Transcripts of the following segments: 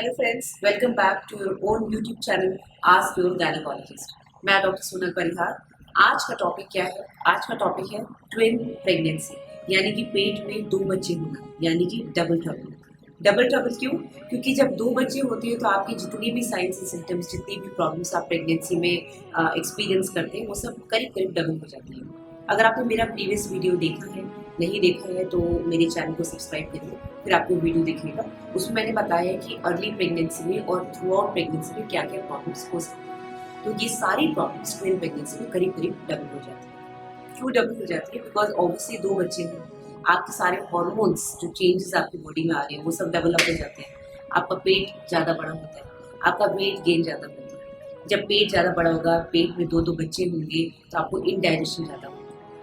Hello friends, welcome back to your own YouTube channel ask your gynaecologist. मैं doctor Sonal Parihar. आज का topic क्या है? आज का टॉपिक है ट्विन प्रेगनेंसी, यानी कि पेट में दो बच्चे होना, यानी कि डबल ट्रबल। डबल ट्रबल क्यों? क्योंकि जब दो बच्चे होते हैं तो आपकी जितनी भी साइंस एंड सिम्टम्स, जितनी भी प्रॉब्लम्स आप प्रेगनेंसी में एक्सपीरियंस करते हैं, वो सब करीब करीब डबल हो जाती है। अगर आपने मेरा प्रीवियस वीडियो देखा है, नहीं देखा है, तो मेरे चैनल को सब्सक्राइब करिए, फिर आपको वीडियो दिखेगा। उसमें मैंने बताया है कि अर्ली प्रेगनेंसी में और थ्रू आउट प्रेगनेंसी में क्या क्या प्रॉब्लम्स हो सकती हैं। तो ये सारी प्रॉब्लम्स ट्विन प्रेगनेंसी में करीब करीब डबल हो जाती है। क्यों डबल हो जाती है? बिकॉज ऑब्वियसली दो बच्चे हैं, आपके सारे हॉर्मोन्स जो चेंजेस आपकी बॉडी में आ रहे हैं वो सब डेवलप हो जाते हैं। आपका पेट ज़्यादा बड़ा होता है, आपका वेट गेन ज़्यादा होता है। जब पेट ज़्यादा बड़ा होगा, पेट में दो दो बच्चे होंगे, तो आपको इनडाइजेशन ज़्यादा होगा।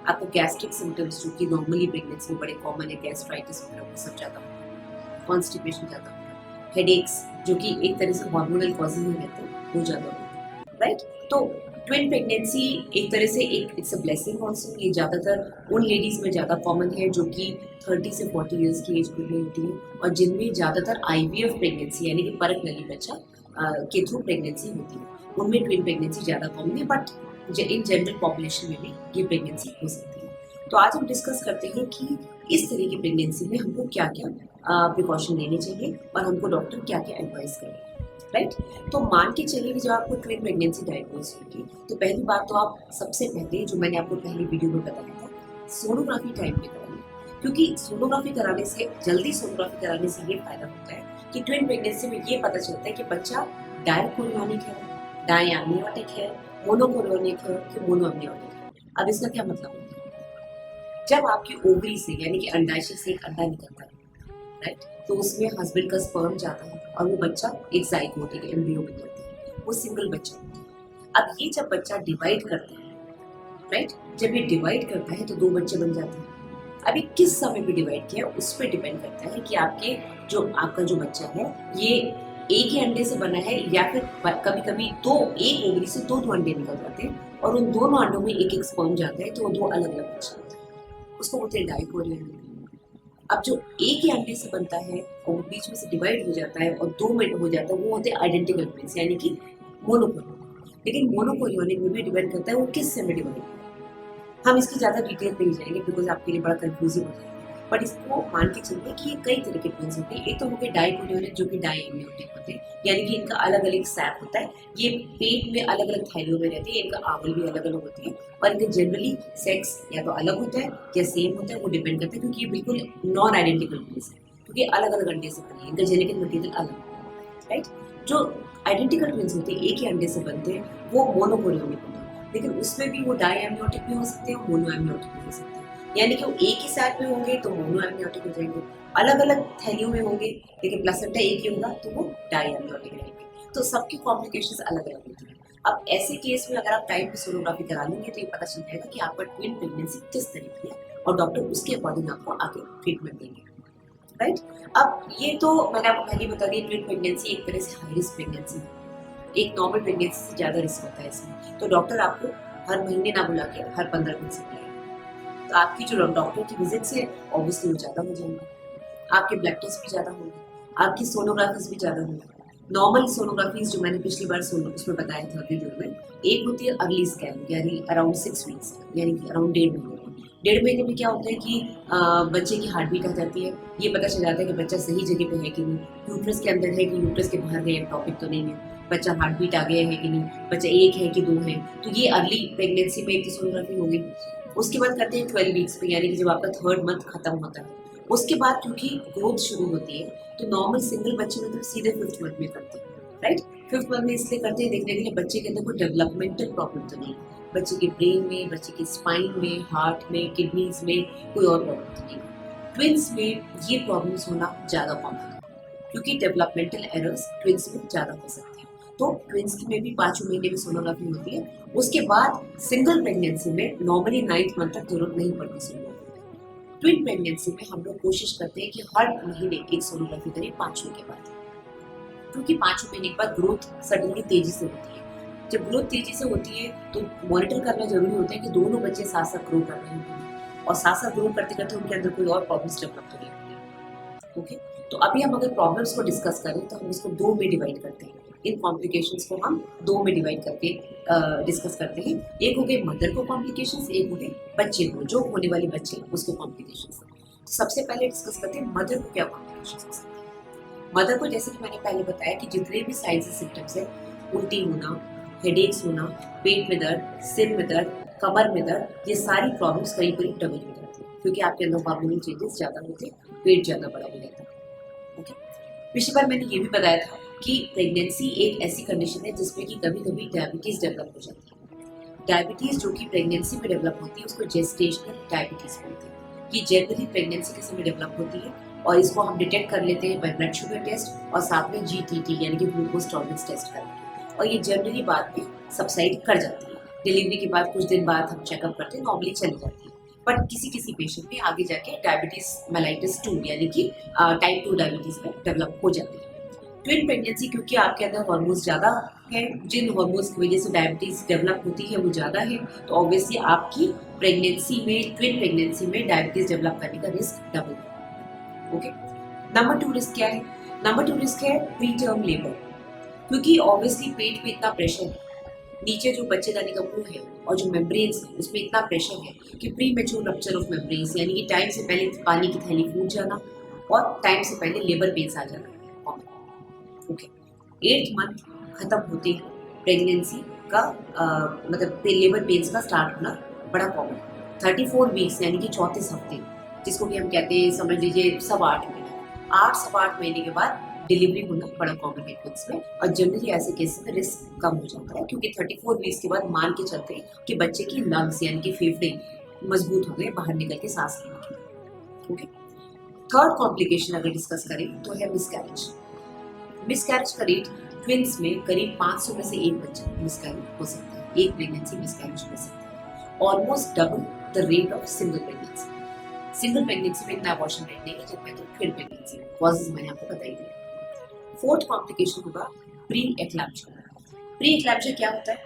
आपको गैस्ट्रिक सिम्टम्स जो कि नॉर्मली प्रेगनेंसी में बड़े कॉमन है, गैस्ट्राइटिस वगैरह, वो सब ज़्यादा होगा। कॉन्स्टिपेशन ज़्यादा होगा। हेडेक्स जो कि एक तरह से हार्मोनल कॉजेज में रहते हैं, वो ज़्यादा होगा, राइट? तो ट्विन प्रेगनेंसी एक तरह से एक इट्स अ ब्लेसिंग ऑल्सो। ये ज़्यादातर उन लेडीज़ में ज़्यादा कॉमन है जो कि 30 से 40 ईयर्स की एज ग्रुप में होती है, और जिनमें ज़्यादातर आईवीएफ प्रेगनेंसी यानी कि परख नली बच्चा के थ्रू प्रेगनेंसी होती है, उनमें ट्विन प्रेगनेंसी ज़्यादा कॉमन है। बट इन जनरल पॉपुलेशन में भी ये प्रेगनेंसी हो सकती है। तो आज हम डिस्कस करते हैं कि इस तरह की प्रेगनेंसी में हमको क्या क्या प्रिकॉशन लेने चाहिए और हमको डॉक्टर क्या क्या एडवाइस करें, राइट? तो मान के चलिए कि जब आपको ट्विन प्रेगनेंसी डायग्नोज होगी, तो पहली बात तो आप सबसे पहले, जो मैंने आपको पहली वीडियो में बताया था, सोनोग्राफी टाइम पे कराइए। क्योंकि सोनोग्राफी कराने से, जल्दी सोनोग्राफी कराने से ये फायदा होता है कि ट्विन प्रेगनेंसी में ये पता चलता है कि बच्चा डायकोरियोनिक है, डायएमनियोटिक है, मोनोकोरियोनिक है कि मोनोएमनियोटिक है। अब इसका क्या मतलब है? जब आपकी ओवरी से यानी कि अंडाशय से एक अंडा निकलता है, राइट, तो उसमें हस्बैंड का स्पर्म जाता है और वो बच्चा एक जाइगोट, एक एम्ब्रियो बन जाता है, वो सिंगल बच्चा होता है। अब ये जब बच्चा डिवाइड करता है, राइट, जब ये डिवाइड करता है तो दो बच्चे बन जाते हैं। अभी किस समय पे डिवाइड किया उस पर डिपेंड करता है कि आपका जो बच्चा है, ये एक ही अंडे से बना है या फिर कभी कभी दो, एक ओवरी से दो दो अंडे निकल जाते हैं और उन दोनों अंडों में एक एक स्पर्म जाता है, तो वो दो अलग अलग बच्चे होते हैं। उसको बोलते हैं डाइकोरियन। अब जो एक ही अंडे से बनता है और वो बीच में से डिवाइड हो जाता है और दो में हो जाता है, वो होते हैं आइडेंटिकल ट्विंस, यानी कि मोनोकोरियोनिक। लेकिन मोनोकोरियोनिक में भी डिपेंड करता है वो किस से में डिवाइड। हम इसकी ज़्यादा डिटेल में नहीं जाएंगे बिकॉज आपके लिए बड़ा कंफ्यूजिंग हो जाएगा। बट इसको मान के चलिए कि ये कई तरह के ट्विंस होते हैं। एक तो हो गए डाइकोरियोनिक, जो कि डायएमनियोटिक होते हैं, यानी कि इनका अलग अलग सैक होता है। ये पेट में अलग अलग थैलियों में रहती है, इनका आवल भी अलग अलग होती है, और इनका जनरली सेक्स या तो अलग होता है या सेम होता है, वो डिपेंड करता है, क्योंकि ये बिल्कुल नॉन आइडेंटिकल ट्विंस है, क्योंकि अलग अलग अंडे से बने हैं, इनका जेनेटिक मटेरियल अलग है, राइट? जो आइडेंटिकल ट्विंस होते हैं, एक ही अंडे से बनते हैं, वो मोनोकोरियोनिक होते हैं। लेकिन उसमें भी वो डायएमनियोटिक भी हो सकते हैं, मोनोएमनियोटिक भी हो सकते हैं। यानी कि वो एक ही साथ में होंगे तो मोनोएमनियोटिक हो जाएंगे, अलग अलग थैलियों में होंगे लेकिन प्लेसेंटा एक ही होगा तो वो डायएमनियोटिक रहेंगे। तो सबकी कॉम्प्लिकेशंस अलग अलग होती हैं। अब ऐसे केस में अगर आप टाइम पे सोनोग्राफी करा लेंगे तो ये पता चल जाएगा कि आपका ट्विन प्रेगनेंसी किस तरह की है, और डॉक्टर उसके अकॉर्डिंग आपको आगे ट्रीटमेंट देंगे, राइट? अब ये तो मैंने आपको पहले बता दिया, ट्विन प्रेगनेंसी एक तरह से हाई रिस्क प्रेगनेंसी है। एक नॉर्मल प्रेगनेंसी से ज़्यादा रिस्क होता है इसमें, तो डॉक्टर आपको हर महीने ना बुला के हर 15 दिन से बुलाएंगे। तो आपकी जो डॉक्टर की विजिट्स है ऑब्वियसली वो ज़्यादा हो जाएंगी, आपके ब्लड टेस्ट भी ज़्यादा होंगे, आपकी सोनोग्राफीज भी ज़्यादा होंगी। नॉर्मल सोनोग्राफीज जो मैंने पिछली बार उसमें बताया था वीडियो में, एक होती है अर्ली स्कैन, यानी अराउंड 6 वीक्स, यानी कि अराउंड 1.5 महीने। 1.5 महीने में क्या होता है कि बच्चे की हार्ट बीट आ जाती है, ये पता चल जाता है कि बच्चा सही जगह पे है कि नहीं, यूट्रस के अंदर है कि यूट्रस के बाहर है, टॉपिक तो नहीं है, बच्चा हार्ट बीट आ गया है कि नहीं, बच्चा एक है कि दो है। तो ये अर्ली प्रेगनेंसी में एक तो सोनोग्राफी हो गई। उसके बाद करते हैं 12 वीक्स पे, यानी कि जब आपका थर्ड मंथ खत्म होता है। उसके बाद क्योंकि ग्रोथ शुरू होती है, तो नॉर्मल सिंगल बच्चे में तो सीधे 5th मंथ में करते हैं, राइट? 5th मंथ में इसलिए करते हैं, देखने के लिए बच्चे के अंदर कोई डेवलपमेंटल प्रॉब्लम तो नहीं है, बच्चे के ब्रेन में, बच्चे के स्पाइन में, हार्ट में, किडनीज में कोई और प्रॉब्लम तो नहीं है। ट्विंस में ये प्रॉब्लम्स होना ज़्यादा कॉमन है, क्योंकि डेवलपमेंटल एरर्स ट्विंस में ज़्यादा हो सकते हैं। तो ट्विंस की में भी 5वें महीने में सोनोग्राफी होती है। उसके बाद सिंगल प्रेगनेंसी में नॉर्मली 9th मंथ तक जरूरत नहीं पड़ती सोनोग्राफी। ट्विन प्रेगनेंसी में हम लोग कोशिश करते हैं कि हर महीने एक सोनोग्राफी करें 5वें के बाद, क्योंकि 5वें महीने के बाद ग्रोथ सडनली तेजी से होती है। जब ग्रोथ तेजी से होती है तो मॉनिटर करना जरूरी होता है कि दोनों बच्चे साथ साथ ग्रो कर रहे हैं, और साथ साथ ग्रो करते करते उनके अंदर कोई और प्रॉब्लम्स डेवलप तो नहीं होती, ओके? तो अभी हम अगर प्रॉब्लम्स को डिस्कस करें तो हम इसको दो में डिवाइड करते हैं। इन कॉम्प्लिकेशंस को हम दो में डिवाइड करके डिस्कस करते हैं। एक हो गए मदर को कॉम्प्लिकेशंस, एक हो गए बच्चे को, जो होने वाले बच्चे उसको कॉम्प्लिकेशंस। तो सबसे पहले डिस्कस करते हैं मदर को क्या कॉम्प्लिकेशंस हो सकते हैं। मदर को जैसे कि मैंने पहले बताया कि जितने भी साइंस एंड सिम्टम्स है, उल्टी होना, हेडेक्स होना, पेट में दर्द, सिर में दर्द, कमर में दर्द, ये सारी प्रॉब्लम्स करीब करीब डबल हो जाती है क्योंकि आपके अंदर हार्मोनल चेंजेस ज़्यादा होते हैं, पेट ज़्यादा बड़ा हो जाता है। ओके, पिछली बार मैंने ये भी बताया था कि प्रेगनेंसी एक ऐसी कंडीशन है जिसमें कि कभी कभी डायबिटीज़ डेवलप हो जाती है। डायबिटीज़ जो कि प्रेगनेंसी में डेवलप होती है उसको जेस्टेशनल डायबिटीज़ बोलते हैं। ये जनरली प्रेगनेंसी के समय डेवलप होती है और इसको हम डिटेक्ट कर लेते हैं बाय ब्लड शुगर टेस्ट और साथ में जीटीटी यानी कि ग्लूकोज टॉलरेंस टेस्ट करके, और ये जनरली बाद में सबसाइड कर जाती है। डिलीवरी के बाद कुछ दिन बाद हम चेकअप करते हैं, नॉर्मली चली जाती है। बट किसी किसी पेशेंट में आगे जाके डायबिटीज मेलाइटिस 2 यानी कि टाइप 2 डायबिटीज में डेवलप हो जाती है। ट्विन प्रेगनेंसी क्योंकि आपके अंदर हार्मोन्स ज़्यादा है, जिन हार्मोन्स की वजह से डायबिटीज डेवलप होती है वो ज़्यादा है, तो ऑब्वियसली आपकी प्रेगनेंसी में, ट्विन प्रेगनेंसी में डायबिटीज डेवलप करने का रिस्क डबल है। ओके, नंबर 2 रिस्क क्या है? नंबर 2 रिस्क है प्री टर्म लेबर, क्योंकि ऑब्वियसली पेट पे इतना प्रेशर है, नीचे जो बच्चेदानी का मुंह है और जो मेम्ब्रेन्स है उसमें इतना प्रेशर है कि pre mature rupture of membranes यानी कि टाइम से पहले पानी की थैली फूट जाना और टाइम से पहले लेबर पेन्स आ जाना। ओके, 8th मंथ खत्म होते ही प्रेगनेंसी का मतलब लेबर पेन्स का स्टार्ट होना बड़ा कॉमन। 34 वीक्स यानी कि 34 हफ्ते, जिसको कि हम कहते हैं, समझ लीजिए 8.25 महीने, 8 महीने के बाद डिलीवरी होना बड़ा कॉमन है ट्विंस में, और जनरली ऐसे केसेस में रिस्क कम हो जाता है क्योंकि 34 वीक्स के बाद मान के चलते हैं कि बच्चे की लंग्स यानी कि फेफड़े मजबूत हो गए बाहर निकल के सांस लेने के लिए। ओके, थर्ड कॉम्प्लिकेशन अगर डिस्कस करें तो है मिसकैरेज। मिसकैरेज का रेट ट्विंस में करीब 500 में से एक बच्चा मिसकैरेज हो सकता है, एक प्रेगनेंसी मिसकैरेज हो सकता है, almost double the rate of single pregnancy. Single pregnancy में इतना अबॉर्शन रेट नहीं है जितना कि ट्विन प्रेगनेंसी में, कॉजेज मैंने आपको बताई दिए। फोर्थ कॉम्प्लिकेशन होगा प्री एक्लैम्पशिया। प्री एक्लैम्पशिया क्या होता है?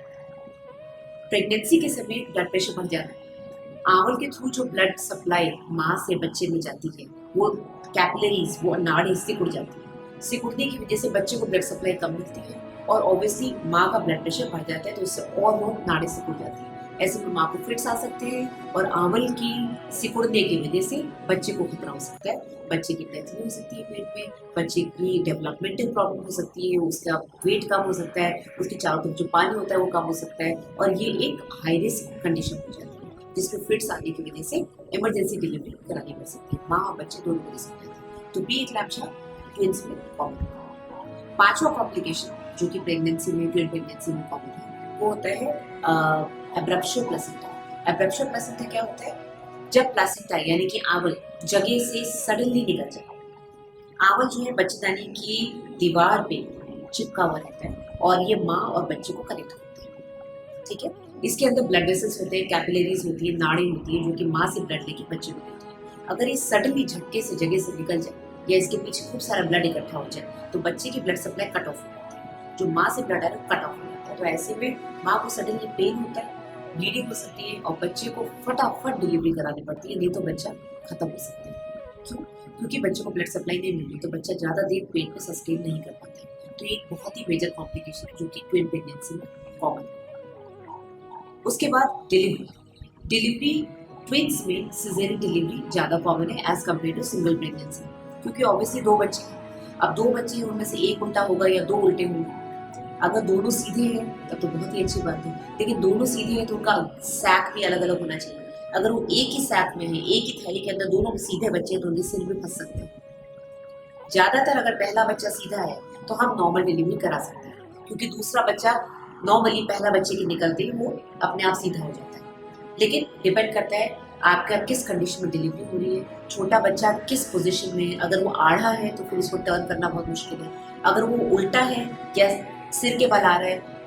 प्रेगनेंसी के समय ब्लड प्रेशर बढ़ जाता है, आंवल के थ्रू जो ब्लड सप्लाई माँ से बच्चे में जाती है वो कैपिलरीज, वो नाड़ी सिकुड़ जाती है, सिकुड़ने की वजह से बच्चे को ब्लड सप्लाई कम मिलती है और ऑब्वियसली माँ का ब्लड प्रेशर बढ़ जाता है तो इससे और वो नाड़ी सिकुड़ जाती है। ऐसे में माँ को फिट्स आ सकते हैं और आंवल की सिकुड़ने की वजह से बच्चे को खतरा हो सकता है, बच्चे की डेथ भी हो सकती है पेट में, बच्चे की डेवलपमेंटल प्रॉब्लम हो सकती है, उसका वेट कम हो सकता है, उसके चारों तरफ जो पानी होता है वो कम हो सकता है, और ये एक हाई रिस्क कंडीशन हो जाती है जिसमें फिट्स आने की वजह से इमरजेंसी डिलीवरी करानी पड़ सकती है, माँ और बच्चे दोनों को रिस्क रहता है। तो प्री एक्लैम्पशिया ट्विंस में कॉमन। पांचवा कॉम्प्लिकेशन जो कि प्रेगनेंसी में, ट्विन प्रेगनेंसी में कॉमन है, वो होता है एब्रप्शन प्लेसेंटा। एब्रप्शन प्लेसेंटा क्या होता है? जब प्लेसेंटा यानी कि आंवल जगह से सडनली निकल जाए। आंवल जो है बच्चेदानी की दीवार पे चिपका हुआ रहता है और ये माँ और बच्चे को कनेक्ट करता है, ठीक है। इसके अंदर ब्लड वेसल्स होते हैं, कैपिलरीज होती है, नाड़ी होती है जो कि माँ से ब्लड लेके बच्चे को देती है। अगर ये सडनली झटके से जगह से निकल जाए या इसके पीछे खूब सारा ब्लड इकट्ठा हो जाए तो बच्चे की ब्लड सप्लाई कट ऑफ हो जाती है, जो माँ से ब्लड आ रहा है कट ऑफ हो जाता है। तो ऐसे में माँ को सडनली पेन होता है, ब्लीडिंग हो सकती है और बच्चे को फटाफट डिलीवरी करानी पड़ती है, नहीं तो बच्चा खत्म हो सकता है। क्यों? क्योंकि बच्चे को ब्लड सप्लाई नहीं मिल रही तो बच्चा ज़्यादा देर पेट में सस्टेन नहीं कर पाता है। तो ये एक बहुत ही मेजर कॉम्प्लिकेशन है जो कि ट्विन प्रेगनेंसी में कॉमन है। उसके बाद डिलीवरी। डिलीवरी ट्विंस में सिजेरियन डिलीवरी ज़्यादा कॉमन है as compare to single pregnancy, क्योंकि ऑब्वियसली दो बच्चे हैं। अब दो बच्चे हैं उनमें से एक उल्टा होगा या दो उल्टे होंगे। अगर दोनों सीधे हैं तब तो बहुत ही अच्छी बात है, लेकिन दोनों सीधे हैं तो उनका सैक भी अलग अलग होना चाहिए। अगर वो एक ही सैक में है, एक ही थैली के अंदर दोनों सीधे बच्चे हैं तो उनके सिर भी फंस सकते हैं। ज़्यादातर अगर पहला बच्चा सीधा है तो हम नॉर्मल डिलीवरी करा सकते हैं, क्योंकि दूसरा बच्चा नॉर्मली पहला बच्चे के निकलते ही वो अपने आप सीधा हो जाता है। लेकिन डिपेंड करता है आपका किस कंडीशन में डिलीवरी हो रही है, छोटा बच्चा किस पोजीशन में है। अगर वो आड़ा है तो फिर उसको टर्न करना बहुत मुश्किल है, अगर वो उल्टा है या सिर के बल आ रहा है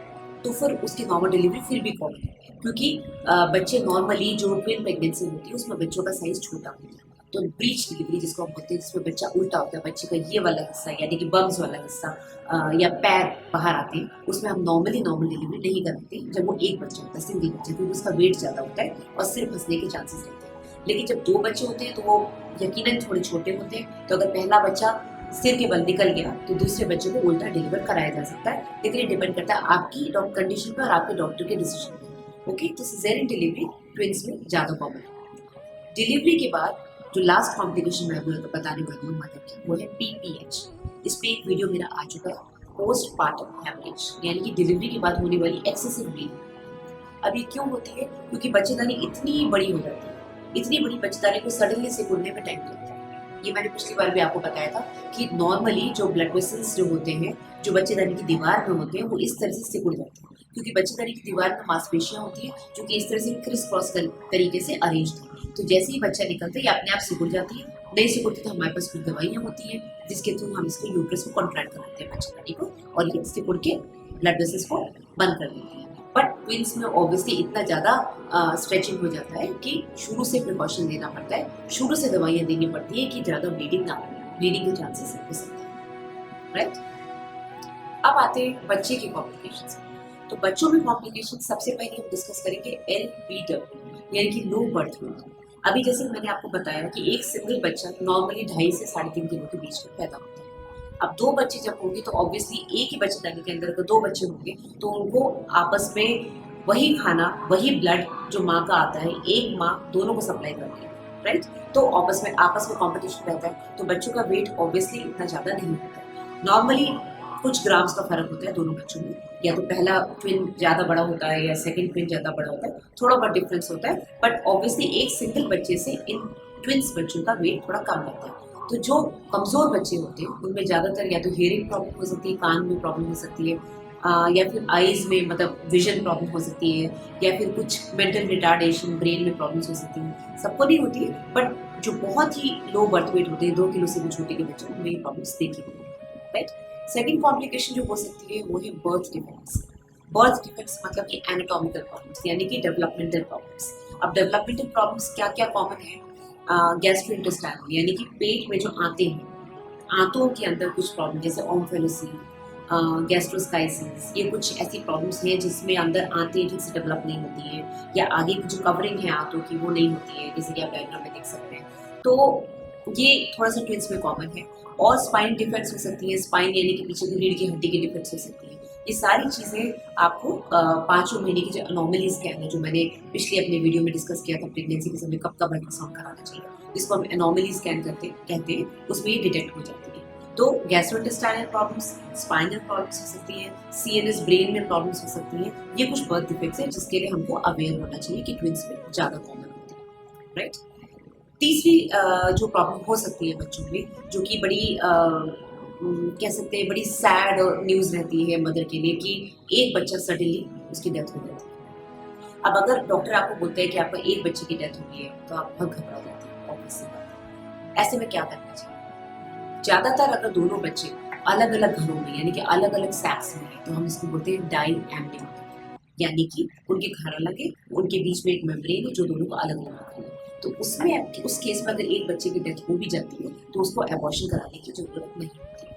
तो फिर उसकी नॉर्मल डिलीवरी फिर भी कॉमन है, क्योंकि बच्चे नॉर्मली जो ट्विन प्रेगनेंसी होती है उसमें बच्चों का साइज छोटा होता है। तो ब्रीच डिलीवरी जिसको हम बोलते हैं, जिसमें बच्चा उल्टा होता है, बच्चे का ये वाला हिस्सा यानी कि बम्स वाला हिस्सा या पैर बाहर आते हैं, उसमें हम नॉर्मल डिलीवरी नहीं करते जब वो एक बच्चा होता है, सिंगल बच्चा, क्योंकि उसका वेट ज़्यादा होता है और सिर फंसने के चांसेस रहते हैं। लेकिन जब दो बच्चे होते हैं तो वो यकीनन थोड़े छोटे होते हैं, तो अगर पहला बच्चा सिर के बल निकल गया तो दूसरे बच्चे को उल्टा डिलीवर कराया जा सकता है, लेकिन ये डिपेंड करता है आपकी कंडीशन पर और आपके डॉक्टर के डिसीजन पर। ओके, तो सिजेरियन डिलीवरी ट्विंस में ज़्यादा कॉमन है। डिलीवरी के बाद जो लास्ट कॉम्प्लिकेशन मैं आपको बताने वाली हूँ मदर की, वो है PPH। इस पे एक वीडियो मेरा आ चुका है, पोस्ट पार्टम हेमरेज, यानी कि डिलीवरी के बाद होने वाली एक्सेसिव ब्लीडिंग। अब ये क्यों होती है? क्योंकि बच्चेदानी इतनी बड़ी हो जाती है, इतनी बड़ी बच्चेदानी को सडनली सिकुड़ने में टाइम लगता है। ये मैंने पिछली बार भी आपको बताया था कि नॉर्मली जो ब्लड वेसल्स जो होते हैं, जो बच्चेदानी की दीवार में होते हैं, वो इस तरह से सिकुड़ जाते हैं, क्योंकि बच्चेदानी की दीवार में मांसपेशियां होती हैं जो कि इस तरह से क्रिस क्रॉस तरीके से अरेंज थी। तो जैसे ही बच्चा निकलता है ये अपने आप सिकुड़ जाती है। नहीं सिकुड़ती तो हमारे पास कुछ दवाइयाँ होती हैं जिसके थ्रू हम इसको यूट्रस को कॉन्ट्रैक्ट कराते हैं बच्चेदानी को, और ये सिकुड़ के ब्लड वेसल्स को बंद कर देती है। बट ट्विंस में ऑब्वियसली इतना ज़्यादा स्ट्रेचिंग हो जाता है कि शुरू से प्रिकॉशन लेना पड़ता है, शुरू से दवाइयाँ देनी पड़ती है कि ज़्यादा ब्लीडिंग ना हो, ब्लीडिंग के चांसेस हो सकते हैं, राइट। अब आते हैं बच्चे के कॉम्प्लिकेशंस। तो बच्चों में कॉम्प्लिकेशन सबसे पहले हम डिस्कस करेंगे LBW, यानी कि लो बर्थ वेट। अभी जैसे मैंने आपको बताया कि एक सिंगल बच्चा नॉर्मली 2.5 से 3.5 किलो के बीच में पैदा होता है। अब 2 बच्चे जब होंगे तो ऑब्वियसली एक ही बच्चेदानी के अंदर अगर 2 बच्चे होंगे तो उनको आपस में वही खाना, वही ब्लड जो माँ का आता है, एक माँ दोनों को सप्लाई करती है, राइट। तो आपस में कॉम्पिटिशन रहता है, तो बच्चों का वेट ऑब्वियसली इतना ज़्यादा नहीं होता है। नॉर्मली कुछ ग्राम्स का फर्क होता है दोनों बच्चों में, या तो पहला ट्विन ज़्यादा बड़ा होता है या सेकंड ट्विन ज़्यादा बड़ा होता है, थोड़ा बहुत डिफरेंस होता है, बट ऑब्वियसली एक सिंगल बच्चे से इन ट्विंस बच्चों का वेट थोड़ा कम रहता है। तो जो कमज़ोर बच्चे होते हैं उनमें ज़्यादातर या तो हियरिंग प्रॉब्लम हो सकती है, कान में प्रॉब्लम हो सकती है, या फिर आईज़ में मतलब विजन प्रॉब्लम हो सकती है, या फिर कुछ मेंटल रिटार्डेशन, ब्रेन में प्रॉब्लम्स हो सकती हैं। सबको नहीं होती है, बट जो बहुत ही लो बर्थ वेट होते हैं, 2 किलो से भी छोटे के बच्चों में ये प्रॉब्लम्स देखी गई है, राइट। सेकेंड कॉम्प्लिकेशन जो हो सकती है वो है बर्थ डिफेक्ट्स। बर्थ डिफेक्ट्स मतलब कि एनाटॉमिकल प्रॉब्लम्स, यानी कि डेवलपमेंटल प्रॉब्लम्स। अब डेवलपमेंटल प्रॉब्लम्स क्या क्या कॉमन है? गैस्ट्रोइंटेस्टाइनल, यानी कि पेट में जो आंतें हैं, आंतों के अंदर कुछ प्रॉब्लम, जैसे ओम्फेलोसिस, गैस्ट्रोस्काइसिस, ये कुछ ऐसी प्रॉब्लम्स हैं जिसमें अंदर आंतें ठीक से डेवलप नहीं होती है, या आगे की जो कवरिंग है आंतों की वो नहीं होती है, जैसे कि आप डायग्राम में देख सकते हैं। तो ये थोड़ा सा ट्विंस में कॉमन है। और स्पाइन डिफेक्ट्स हो सकती है, स्पाइन यानी कि पीछे की रीढ़ की हड्डी की डिफेक्ट्स हो सकती है। ये सारी चीज़ें आपको 5वें महीने की जो अनोमली स्कैन है, जो मैंने पिछले अपने वीडियो में डिस्कस किया था, प्रेगनेंसी के समय कब कब अल्ट्रासाउंड कराना चाहिए, जिसको हम एनोमली स्कैन कहते हैं, उसमें ये डिटेक्ट हो जाती है। तो गैस्ट्रोइंटेस्टाइनल प्रॉब्लम्स, स्पाइनल प्रॉब्लम्स हो सकती हैं, CNS ब्रेन में प्रॉब्लम्स हो सकती हैं। ये कुछ बर्थ डिफेक्ट्स हैं जिसके लिए हमको अवेयर होना चाहिए कि ट्विंस में ज़्यादा कॉमन होती है, राइट। तीसरी जो प्रॉब्लम हो सकती है बच्चों में, जो कि बड़ी कह सकते हैं बड़ी सैड न्यूज़ रहती है मदर के लिए, कि एक बच्चा सडनली उसकी डेथ हो जाती है। अब अगर डॉक्टर आपको बोलते हैं कि आपका एक बच्चे की डेथ हुई है तो आप बहुत घबरा जाते हैं, ऑब्वियस सी बात है। ऐसे में क्या करना चाहिए? ज़्यादातर अगर दोनों बच्चे अलग अलग घरों में, यानी कि अलग अलग सैक्स में हैं, तो हम इसको बोलते हैं डाई एम्ब्रियो, यानी कि उनके घर अलग है, उनके बीच में एक मेम्ब्रेन है जो दोनों को अलग अलग रखती है। तो उसमें उस केस में अगर एक बच्चे की डेथ हो भी जाती है तो उसको एबॉर्शन कराने की जरूरत नहीं होती।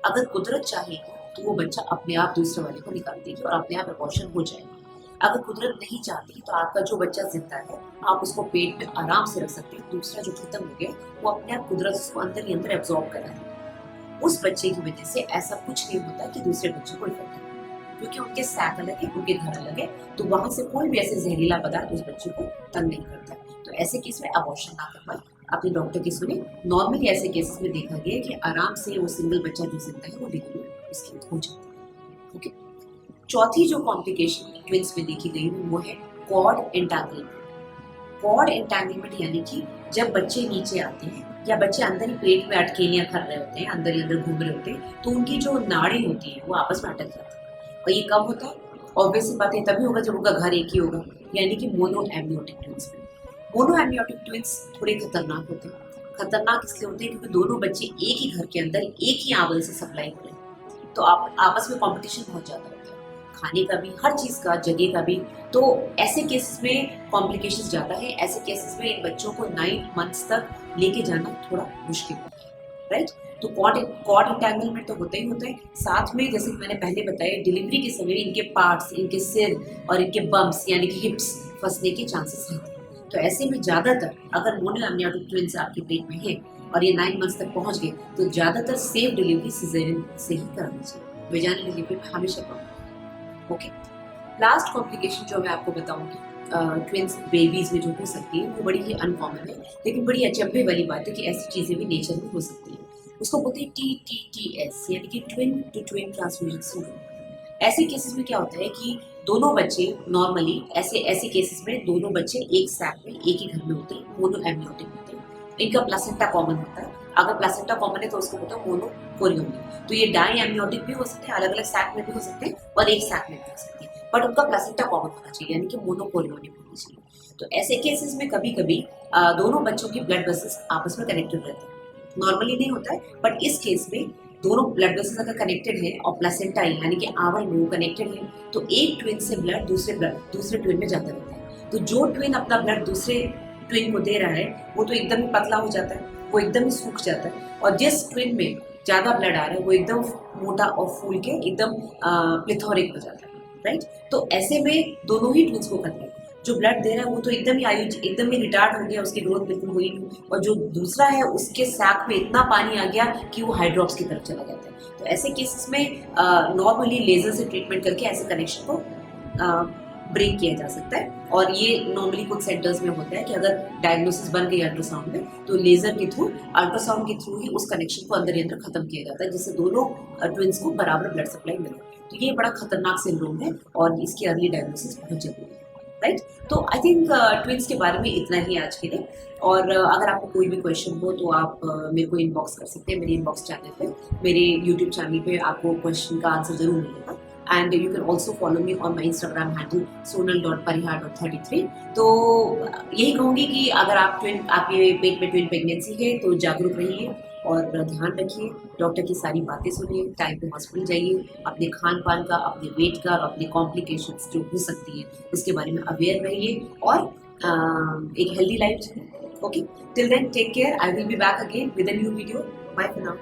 अगर कुदरत चाहेगी तो वो बच्चा अपने आप दूसरे वाले को निकाल देगी और अपने आप एबॉर्शन हो जाएगा। अगर कुदरत नहीं चाहती तो आपका जो बच्चा जिंदा है आप उसको पेट में आराम से रख सकते हैं, दूसरा जो खत्म हो गया वो अपने आप कुदरत उसको अंदर ही अंदर एब्जॉर्ब करा है। उस बच्चे की वजह से ऐसा कुछ नहीं होता कि दूसरे बच्चे को इफेक्ट हो, क्योंकि उनके सैक अलग है, उनके घर अलग है, तो वहां से कोई भी ऐसे जहरीला पदार्थ उस बच्चे को तंग नहीं करता। तो ऐसे केस में अबॉर्शन ना करवाएं, अपने डॉक्टर की सुने। नॉर्मली ऐसे केसेस में देखा गया है कि आराम से वो सिंगल बच्चा जो जिंदा है वो डिलीवरी उसकी हो जाती है। ओके। चौथी जो कॉम्प्लिकेशन ट्विंस में देखी गई वो है कॉर्ड एंटांगलमेंट। कॉर्ड एंटेंगलमेंट यानी कि जब बच्चे नीचे आते हैं या बच्चे अंदर ही पेट में अटकेलियां कर रहे होते हैं, अंदर ही अंदर घूम रहे होते हैं, तो उनकी जो नाड़ी होती है वो आपस में अटक जाती है। और ये कब होता है? ऑब्वियस बात है तभी होगा जब उनका घर एक ही होगा, यानी कि मोनो एम्नियोटिक ट्विंस में। मोनो एम्नियोटिक ट्विंस थोड़े खतरनाक होते हैं। खतरनाक इसलिए होते हैं क्योंकि दोनों बच्चे एक ही घर के अंदर एक ही आवल से सप्लाई हो रहे हैं, तो आप आपस में कॉम्पिटिशन बहुत ज़्यादा होता है, खाने का भी, हर चीज़ का, जगह का भी। तो ऐसे केसेस में कॉम्प्लिकेशंस ज़्यादा है। ऐसे केसेस में इन बच्चों को 9 मंथ्स तक लेके जाना थोड़ा मुश्किल होता है, राइट। तो कॉर्ड एंटेंगलमेंट तो होता ही होता है। साथ में जैसे कि मैंने पहले बताया, डिलीवरी के समय इनके पार्ट्स, इनके सिर और इनके बम्स यानी कि हिप्स फंसने के चांसेस रहते हैं। तो ऐसे में ज़्यादातर अगर मोनो एम्नियोटिक ट्विंस आपके पेट में है और ये 9 मंथ्स तक पहुंच गए तो ज़्यादातर सेफ डिलीवरी सिजेरियन से ही करानी चाहिए। वेजाइनल डिलीवरी में हमेशा प्रॉब्लम। ओके, लास्ट कॉम्प्लिकेशन जो मैं आपको बताऊंगी ट्विंस बेबीज में जो हो सकती है वो बड़ी ही अनकॉमन है, लेकिन बड़ी अचंभे वाली बात है कि ऐसी चीज़ें भी नेचर में हो सकती हैं। उसको बोलते हैं TTTS यानी कि twin to twin transfusion syndrome. ऐसे केसेस में क्या होता है कि दोनों बच्चे नॉर्मली ऐसे ऐसे केसेस में दोनों बच्चे एक साथ में एक ही घर में होते हैं, मोनो एमनियोटिक होते हैं। इनका प्लासेंटा कॉमन होता है। अगर प्लासेंटा कॉमन है तो उसको बोलते हैं मोनो कोरियोनिक। तो ये डाई एमनियोटिक भी हो सकते हैं, अलग अलग साथ में भी हो सकते हैं और एक साथ में भी हो सकते हैं, बट उनका प्लासेंटा कॉमन होना चाहिए यानी कि मोनोकोरियोनिक होनी चाहिए। तो ऐसे केसेस में कभी कभी दोनों बच्चों की ब्लड वेसल्स आपस में कनेक्टेड रहते हैं। नॉर्मली नहीं होता है, बट इस केस में दोनों ब्लड वेसल्स अगर कनेक्टेड है और प्लासेंटा यानी कि आवल में वो कनेक्टेड है तो एक ट्विन से ब्लड दूसरे ट्विन में जाता रहता है। तो जो ट्विन अपना ब्लड दूसरे ट्विन को दे रहा है वो तो एकदम ही पतला हो जाता है, वो एकदम ही सूख जाता है, और जिस ट्विन में ज्यादा ब्लड आ रहा है वो एकदम मोटा और फूल के एकदम प्लेथोरिक हो जाता है, राइट। तो ऐसे में दोनों ही ट्विन्स को खतरा है। जो ब्लड दे रहा है वो तो एकदम ही एकदम ही रिटार्ड हो गया, उसकी ग्रोथ बिल्कुल हुई नहीं, और जो दूसरा है उसके सैक में इतना पानी आ गया कि वो हाइड्रॉप्स की तरफ चला जाता है। तो ऐसे केसेस में नॉर्मली लेजर से ट्रीटमेंट करके ऐसे कनेक्शन को ब्रेक किया जा सकता है। और ये नॉर्मली कुछ सेंटर्स में होता है कि अगर डायग्नोसिस बन गई अल्ट्रासाउंड में तो लेजर के थ्रू, अल्ट्रासाउंड के थ्रू ही उस कनेक्शन को अंदर ही अंदर खत्म किया जाता है, जिससे दोनों ट्विंस को बराबर ब्लड सप्लाई मिले। तो ये बड़ा खतरनाक सिंड्रोम है और इसकी अर्ली डायग्नोसिस बहुत जरूरी है, राइट। तो आई थिंक ट्विंस के बारे में इतना ही आज के लिए। और अगर आपको कोई भी क्वेश्चन हो तो आप मेरे को इनबॉक्स कर सकते हैं। मेरे इनबॉक्स चैनल पे, मेरे यूट्यूब चैनल पे आपको क्वेश्चन का आंसर जरूर मिलेगा। And you can also follow me on my Instagram handle sonal.parihar.33। तो यही कहूँगी कि अगर आपके पेट में ट्विन प्रेगनेंसी है तो जागरूक रहिए और ध्यान रखिए, डॉक्टर की सारी बातें सुनिए, टाइम पे हॉस्पिटल जाइए, अपने खान पान का, अपने वेट का और अपने कॉम्प्लिकेशंस जो हो सकती है उसके बारे में अवेयर रहिए और एक हेल्दी लाइफ जिए। Okay, till then take care. I will be back again with a new video. Bye for now.